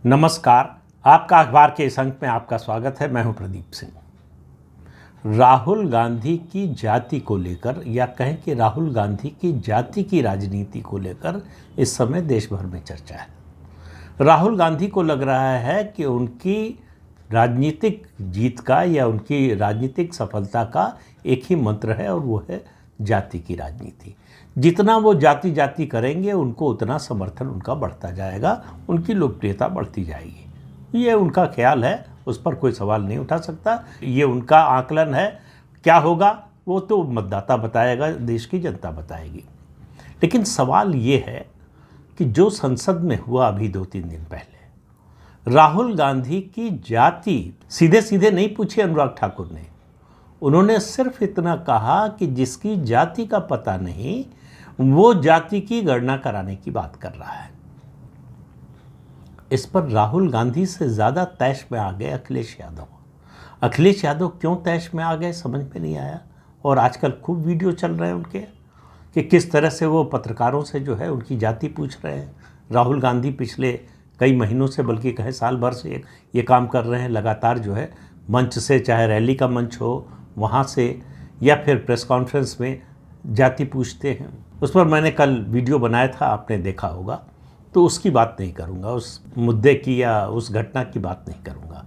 नमस्कार। आपका अखबार के इस अंक में आपका स्वागत है। मैं हूं प्रदीप सिंह। राहुल गांधी की जाति को लेकर या कहें कि राहुल गांधी की जाति की राजनीति को लेकर इस समय देश भर में चर्चा है। राहुल गांधी को लग रहा है कि उनकी राजनीतिक जीत का या उनकी राजनीतिक सफलता का एक ही मंत्र है और वो है जाति की राजनीति। जितना वो जाति जाति करेंगे उनको उतना समर्थन उनका बढ़ता जाएगा, उनकी लोकप्रियता बढ़ती जाएगी। ये उनका ख्याल है, उस पर कोई सवाल नहीं उठा सकता। ये उनका आकलन है। क्या होगा वो तो मतदाता बताएगा, देश की जनता बताएगी। लेकिन सवाल ये है कि जो संसद में हुआ अभी 2-3 दिन पहले, राहुल गांधी की जाति सीधे सीधे नहीं पूछी अनुराग ठाकुर ने। उन्होंने सिर्फ इतना कहा कि जिसकी जाति का पता नहीं वो जाति की गणना कराने की बात कर रहा है। इस पर राहुल गांधी से ज़्यादा तैश में आ गए अखिलेश यादव। अखिलेश यादव क्यों तैश में आ गए समझ में नहीं आया। और आजकल खूब वीडियो चल रहे हैं उनके कि किस तरह से वो पत्रकारों से जो है उनकी जाति पूछ रहे हैं। राहुल गांधी पिछले कई महीनों से, बल्कि कहें साल भर से ये काम कर रहे हैं। लगातार जो है मंच से, चाहे रैली का मंच हो वहाँ से या फिर प्रेस कॉन्फ्रेंस में जाति पूछते हैं। उस पर मैंने कल वीडियो बनाया था, आपने देखा होगा, तो उसकी बात नहीं करूँगा, उस मुद्दे की या उस घटना की बात नहीं करूँगा।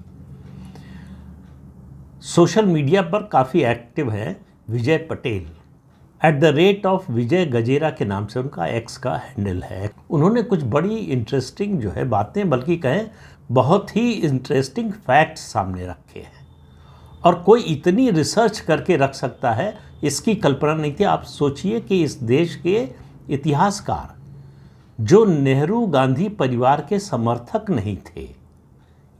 सोशल मीडिया पर काफ़ी एक्टिव हैं विजय पटेल। @ऑफ विजय गजेरा के नाम से उनका एक्स का हैंडल है। उन्होंने कुछ बड़ी इंटरेस्टिंग जो है बातें, बल्कि कहें बहुत ही इंटरेस्टिंग फैक्ट्स सामने रखे हैं। और कोई इतनी रिसर्च करके रख सकता है, इसकी कल्पना नहीं थी। आप सोचिए कि इस देश के इतिहासकार जो नेहरू गांधी परिवार के समर्थक नहीं थे,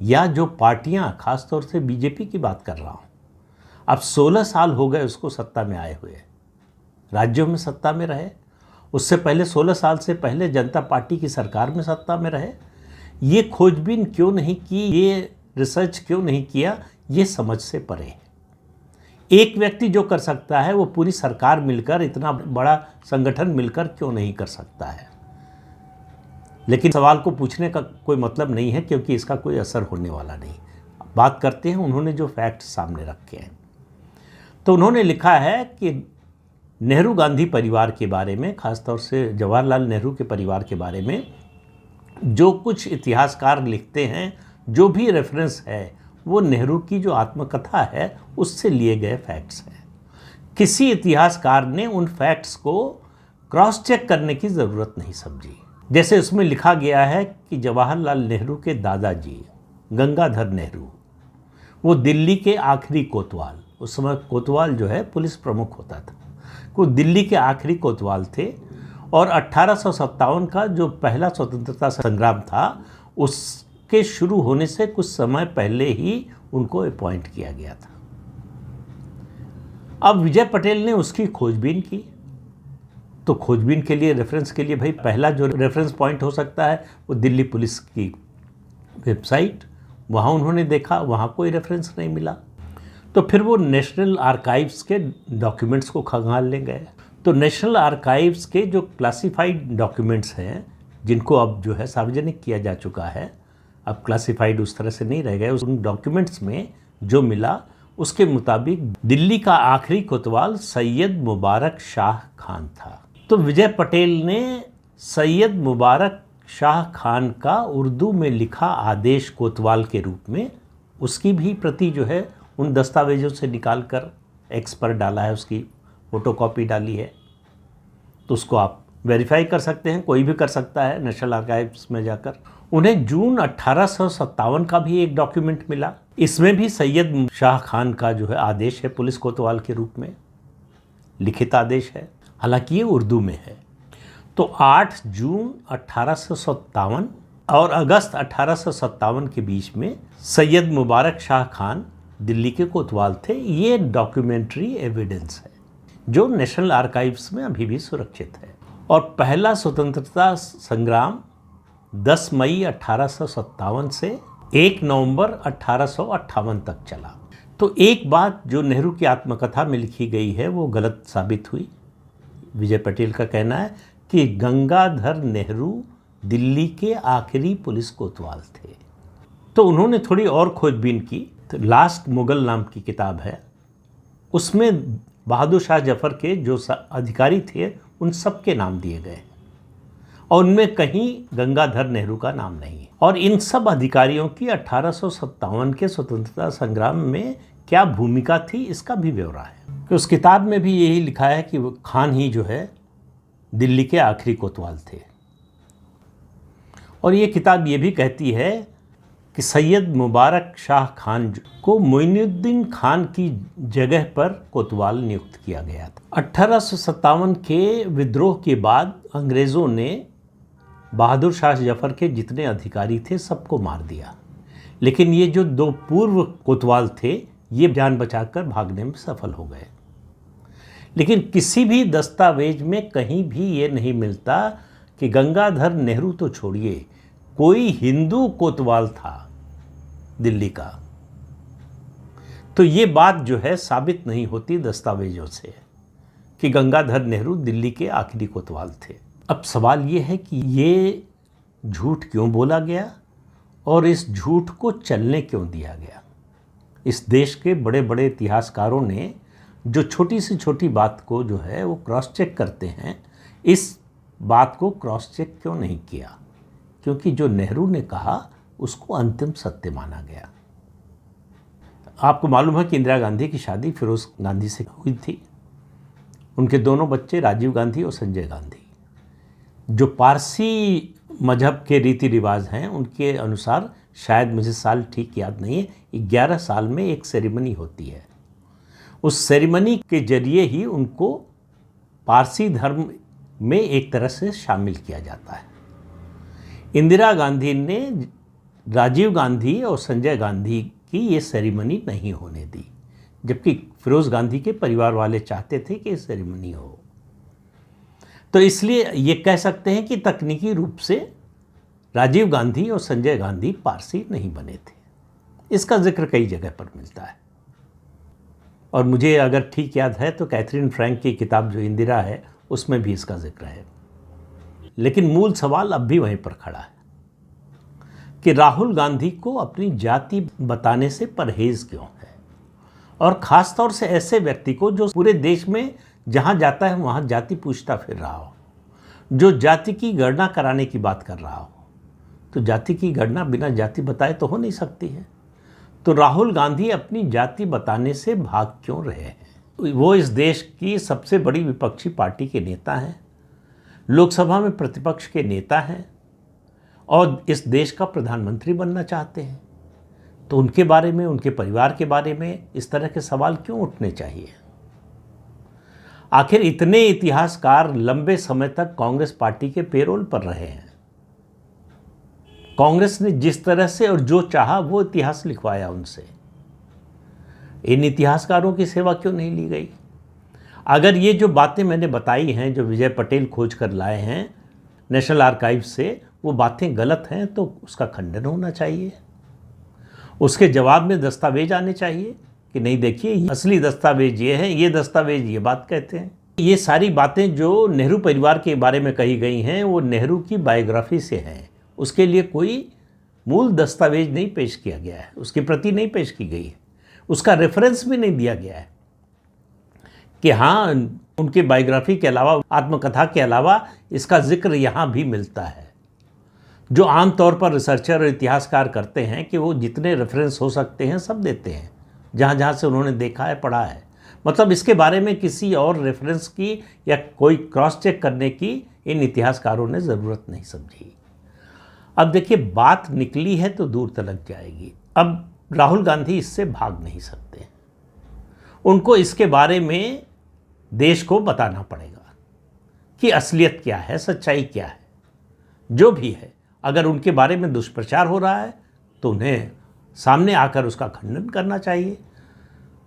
या जो पार्टियां, खासतौर से बीजेपी की बात कर रहा हूं, अब 16 साल हो गए उसको सत्ता में आए हुए, राज्यों में सत्ता में रहे। उससे पहले 16 साल से पहले जनता पार्टी की सरकार में सत्ता में रहे। ये खोजबीन क्यों नहीं की, ये रिसर्च क्यों नहीं किया, ये समझ से परे है। एक व्यक्ति जो कर सकता है वो पूरी सरकार मिलकर, इतना बड़ा संगठन मिलकर क्यों नहीं कर सकता है। लेकिन सवाल को पूछने का कोई मतलब नहीं है, क्योंकि इसका कोई असर होने वाला नहीं। बात करते हैं उन्होंने जो फैक्ट सामने रखे हैं। तो उन्होंने लिखा है कि नेहरू गांधी परिवार के बारे में, खासतौर से जवाहरलाल नेहरू के परिवार के बारे में जो कुछ इतिहासकार लिखते हैं, जो भी रेफरेंस है, वो नेहरू की जो आत्मकथा है उससे लिए गए फैक्ट्स हैं। किसी इतिहासकार ने उन फैक्ट्स को क्रॉस चेक करने की ज़रूरत नहीं समझी। जैसे उसमें लिखा गया है कि जवाहरलाल नेहरू के दादाजी गंगाधर नेहरू, वो दिल्ली के आखिरी कोतवाल, उस समय कोतवाल जो है पुलिस प्रमुख होता था, वो दिल्ली के आखिरी कोतवाल थे। और 1857 का जो पहला स्वतंत्रता संग्राम था उसके शुरू होने से कुछ समय पहले ही उनको अपॉइंट किया गया था। अब विजय पटेल ने उसकी खोजबीन की। तो खोजबीन के लिए, रेफरेंस के लिए, भाई पहला जो रेफरेंस पॉइंट हो सकता है वो दिल्ली पुलिस की वेबसाइट। वहाँ उन्होंने देखा, वहाँ कोई रेफरेंस नहीं मिला। तो फिर वो नेशनल आर्काइव्स के डॉक्यूमेंट्स को खंगालने गए। तो नेशनल आर्काइव्स के जो क्लासिफाइड डॉक्यूमेंट्स हैं, जिनको अब जो है सार्वजनिक किया जा चुका है, अब क्लासिफाइड उस तरह से नहीं रह गए, उन डॉक्यूमेंट्स में जो मिला उसके मुताबिक दिल्ली का आखिरी कोतवाल सैयद मुबारक शाह खान था। तो विजय पटेल ने सैयद मुबारक शाह खान का उर्दू में लिखा आदेश कोतवाल के रूप में, उसकी भी प्रति जो है उन दस्तावेजों से निकाल कर एक्स पर डाला है, उसकी फ़ोटोकॉपी डाली है। तो उसको आप वेरीफाई कर सकते हैं, कोई भी कर सकता है नेशनल आर्काइव्स में जाकर। उन्हें जून 1857 का भी एक डॉक्यूमेंट मिला। इसमें भी सैयद शाह खान का जो है आदेश है, पुलिस कोतवाल के रूप में लिखित आदेश है, हालांकि ये उर्दू में है। तो 8 जून 1857 और अगस्त 1857 के बीच में सैयद मुबारक शाह खान दिल्ली के कोतवाल थे। ये डॉक्यूमेंट्री एविडेंस है जो नेशनल आर्काइव्स में अभी भी सुरक्षित है। और पहला स्वतंत्रता संग्राम 10 मई 1857 से 1 नवंबर 1858 तक चला। तो एक बात जो नेहरू की आत्मकथा में लिखी गई है वो गलत साबित हुई। विजय पटेल का कहना है कि गंगाधर नेहरू दिल्ली के आखिरी पुलिस कोतवाल थे। तो उन्होंने थोड़ी और खोजबीन की, तो लास्ट मुगल नाम की किताब है, उसमें बहादुर शाह जफर के जो अधिकारी थे उन सब के नाम दिए गए और उनमें कहीं गंगाधर नेहरू का नाम नहीं है। और इन सब अधिकारियों की 1857 के स्वतंत्रता संग्राम में क्या भूमिका थी इसका भी ब्यौरा है। कि उस किताब में भी यही लिखा है कि वो खान ही जो है दिल्ली के आखिरी कोतवाल थे। और ये किताब ये भी कहती है कि सैयद मुबारक शाह खान को मोइनुद्दीन खान की जगह पर कोतवाल नियुक्त किया गया था। 1857 के विद्रोह के बाद अंग्रेज़ों ने बहादुर शाह जफर के जितने अधिकारी थे सबको मार दिया, लेकिन ये जो 2 पूर्व कोतवाल थे ये जान बचाकर भागने में सफल हो गए। लेकिन किसी भी दस्तावेज में कहीं भी ये नहीं मिलता कि गंगाधर नेहरू तो छोड़िए, कोई हिंदू कोतवाल था दिल्ली का। तो ये बात जो है साबित नहीं होती दस्तावेजों से कि गंगाधर नेहरू दिल्ली के आखिरी कोतवाल थे। अब सवाल ये है कि ये झूठ क्यों बोला गया और इस झूठ को चलने क्यों दिया गया। इस देश के बड़े बड़े इतिहासकारों ने जो छोटी से छोटी बात को जो है वो क्रॉस चेक करते हैं, इस बात को क्रॉस चेक क्यों नहीं किया? क्योंकि जो नेहरू ने कहा उसको अंतिम सत्य माना गया। आपको मालूम है कि इंदिरा गांधी की शादी फिरोज गांधी से हुई थी। उनके दोनों बच्चे राजीव गांधी और संजय गांधी। जो पारसी मजहब के रीति रिवाज हैं उनके अनुसार, शायद मुझे साल ठीक याद नहीं है, 11 साल में एक सेरेमनी होती है। उस सेरेमनी के जरिए ही उनको पारसी धर्म में एक तरह से शामिल किया जाता है। इंदिरा गांधी ने राजीव गांधी और संजय गांधी की ये सेरेमनी नहीं होने दी, जबकि फिरोज गांधी के परिवार वाले चाहते थे कि ये सेरेमनी हो। तो इसलिए ये कह सकते हैं कि तकनीकी रूप से राजीव गांधी और संजय गांधी पारसी नहीं बने थे। इसका जिक्र कई जगह पर मिलता है और मुझे अगर ठीक याद है तो कैथरीन फ्रैंक की किताब जो इंदिरा है उसमें भी इसका जिक्र है। लेकिन मूल सवाल अब भी वहीं पर खड़ा है कि राहुल गांधी को अपनी जाति बताने से परहेज क्यों है, और ख़ास तौर से ऐसे व्यक्ति को जो पूरे देश में जहां जाता है वहां जाति पूछता फिर रहा हो, जो जाति की गणना कराने की बात कर रहा हो। तो जाति की गणना बिना जाति बताए तो हो नहीं सकती है। तो राहुल गांधी अपनी जाति बताने से भाग क्यों रहे हैं? वो इस देश की सबसे बड़ी विपक्षी पार्टी के नेता हैं, लोकसभा में प्रतिपक्ष के नेता हैं और इस देश का प्रधानमंत्री बनना चाहते हैं। तो उनके बारे में, उनके परिवार के बारे में इस तरह के सवाल क्यों उठने चाहिए? आखिर इतने इतिहासकार लंबे समय तक कांग्रेस पार्टी के पेरोल पर रहे हैं। कांग्रेस ने जिस तरह से और जो चाहा वो इतिहास लिखवाया उनसे। इन इतिहासकारों की सेवा क्यों नहीं ली गई? अगर ये जो बातें मैंने बताई हैं, जो विजय पटेल खोज कर लाए हैं नेशनल आर्काइव से, वो बातें गलत हैं तो उसका खंडन होना चाहिए। उसके जवाब में दस्तावेज आने चाहिए कि नहीं देखिए असली दस्तावेज ये है, ये दस्तावेज ये बात कहते हैं। ये सारी बातें जो नेहरू परिवार के बारे में कही गई हैं वो नेहरू की बायोग्राफी से हैं। उसके लिए कोई मूल दस्तावेज नहीं पेश किया गया है, उसकी प्रति नहीं पेश की गई है, उसका रेफरेंस भी नहीं दिया गया है कि हाँ उनके बायोग्राफी के अलावा, आत्मकथा के अलावा इसका जिक्र यहाँ भी मिलता है। जो आमतौर पर रिसर्चर और इतिहासकार करते हैं कि वो जितने रेफरेंस हो सकते हैं सब देते हैं, जहाँ जहाँ से उन्होंने देखा है, पढ़ा है। मतलब इसके बारे में किसी और रेफरेंस की या कोई क्रॉस चेक करने की इन इतिहासकारों ने ज़रूरत नहीं समझी। अब देखिए बात निकली है तो दूर तलक जाएगी। अब राहुल गांधी इससे भाग नहीं सकते, उनको इसके बारे में देश को बताना पड़ेगा कि असलियत क्या है, सच्चाई क्या है। जो भी है, अगर उनके बारे में दुष्प्रचार हो रहा है तो उन्हें सामने आकर उसका खंडन करना चाहिए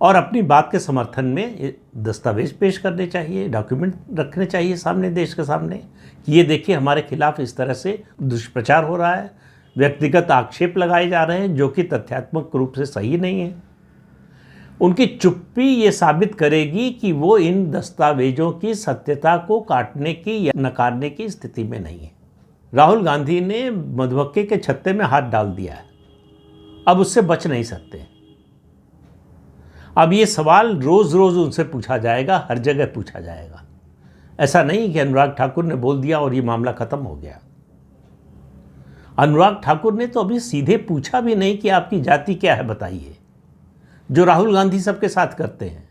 और अपनी बात के समर्थन में दस्तावेज पेश करने चाहिए, डॉक्यूमेंट रखने चाहिए सामने, देश के सामने, कि ये देखिए हमारे खिलाफ इस तरह से दुष्प्रचार हो रहा है, व्यक्तिगत आक्षेप लगाए जा रहे हैं जो कि तथ्यात्मक रूप से सही नहीं है। उनकी चुप्पी ये साबित करेगी कि वो इन दस्तावेजों की सत्यता को काटने की या नकारने की स्थिति में नहीं है। राहुल गांधी ने मधुमक्खी के छत्ते में हाथ डाल दिया है अब उससे बच नहीं सकते। अब ये सवाल रोज रोज उनसे पूछा जाएगा, हर जगह पूछा जाएगा। ऐसा नहीं कि अनुराग ठाकुर ने बोल दिया और ये मामला खत्म हो गया। अनुराग ठाकुर ने तो अभी सीधे पूछा भी नहीं कि आपकी जाति क्या है बताइए, जो राहुल गांधी सबके साथ करते हैं,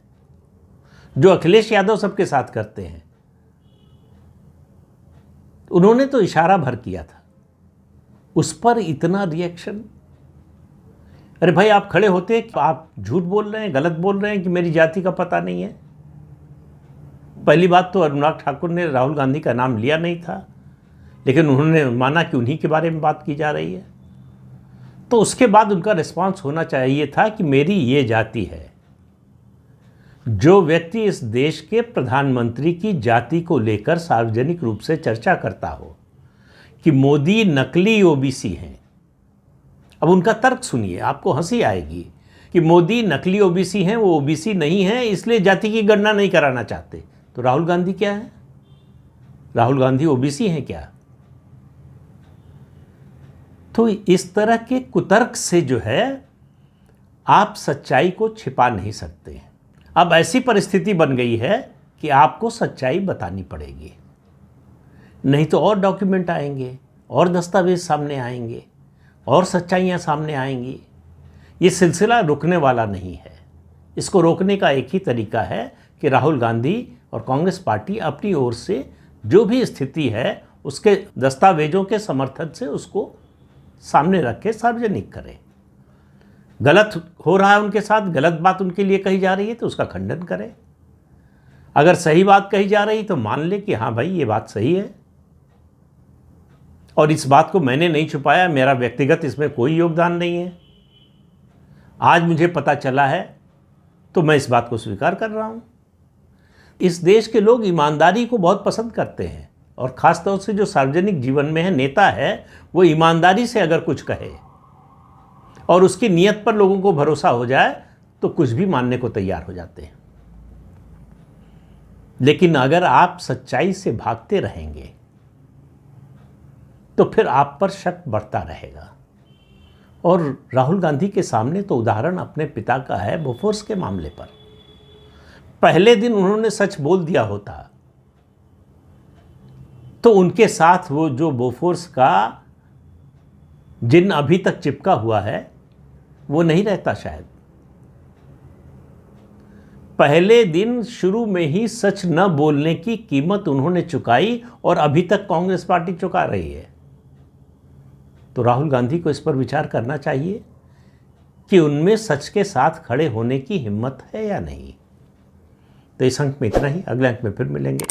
जो अखिलेश यादव सबके साथ करते हैं। उन्होंने तो इशारा भर किया था, उस पर इतना रिएक्शन। अरे भाई, आप खड़े होते, आप झूठ बोल रहे हैं, गलत बोल रहे हैं कि मेरी जाति का पता नहीं है। पहली बात तो अनुराग ठाकुर ने राहुल गांधी का नाम लिया नहीं था, लेकिन उन्होंने माना कि उन्हीं के बारे में बात की जा रही है। तो उसके बाद उनका रिस्पांस होना चाहिए था कि मेरी ये जाति है। जो व्यक्ति इस देश के प्रधानमंत्री की जाति को लेकर सार्वजनिक रूप से चर्चा करता हो कि मोदी नकली ओबीसी हैं। अब उनका तर्क सुनिए, आपको हंसी आएगी कि मोदी नकली ओबीसी हैं, वो ओबीसी नहीं है, इसलिए जाति की गणना नहीं कराना चाहते। तो राहुल गांधी क्या है? राहुल गांधी ओबीसी हैं क्या? तो इस तरह के कुतर्क से जो है आप सच्चाई को छिपा नहीं सकते। अब ऐसी परिस्थिति बन गई है कि आपको सच्चाई बतानी पड़ेगी, नहीं तो और डॉक्यूमेंट आएंगे, और दस्तावेज सामने आएंगे, और सच्चाइयाँ सामने आएंगी। ये सिलसिला रुकने वाला नहीं है। इसको रोकने का एक ही तरीका है कि राहुल गांधी और कांग्रेस पार्टी अपनी ओर से जो भी स्थिति है उसके दस्तावेजों के समर्थन से उसको सामने रख के सार्वजनिक करें। गलत हो रहा है उनके साथ, गलत बात उनके लिए कही जा रही है तो उसका खंडन करें। अगर सही बात कही जा रही तो मान ले कि हाँ भाई, ये बात सही है और इस बात को मैंने नहीं छुपाया, मेरा व्यक्तिगत इसमें कोई योगदान नहीं है। आज मुझे पता चला है तो मैं इस बात को स्वीकार कर रहा हूँ। इस देश के लोग ईमानदारी को बहुत पसंद करते हैं, और ख़ासतौर से जो सार्वजनिक जीवन में है, नेता है, वो ईमानदारी से अगर कुछ कहे और उसकी नीयत पर लोगों को भरोसा हो जाए तो कुछ भी मानने को तैयार हो जाते हैं। लेकिन अगर आप सच्चाई से भागते रहेंगे तो फिर आप पर शक बढ़ता रहेगा। और राहुल गांधी के सामने तो उदाहरण अपने पिता का है बोफोर्स के मामले पर। पहले दिन उन्होंने सच बोल दिया होता तो उनके साथ वो जो बोफोर्स का जिन अभी तक चिपका हुआ है वो नहीं रहता शायद। पहले दिन शुरू में ही सच न बोलने की कीमत उन्होंने चुकाई और अभी तक कांग्रेस पार्टी चुका रही है। तो राहुल गांधी को इस पर विचार करना चाहिए कि उनमें सच के साथ खड़े होने की हिम्मत है या नहीं। तो इस अंक में इतना ही। अगले अंक में फिर मिलेंगे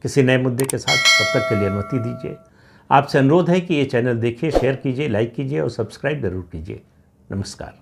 किसी नए मुद्दे के साथ। तब तक के लिए अनुमति दीजिए। आपसे अनुरोध है कि ये चैनल देखिए, शेयर कीजिए, लाइक कीजिए और सब्सक्राइब जरूर कीजिए। नमस्कार।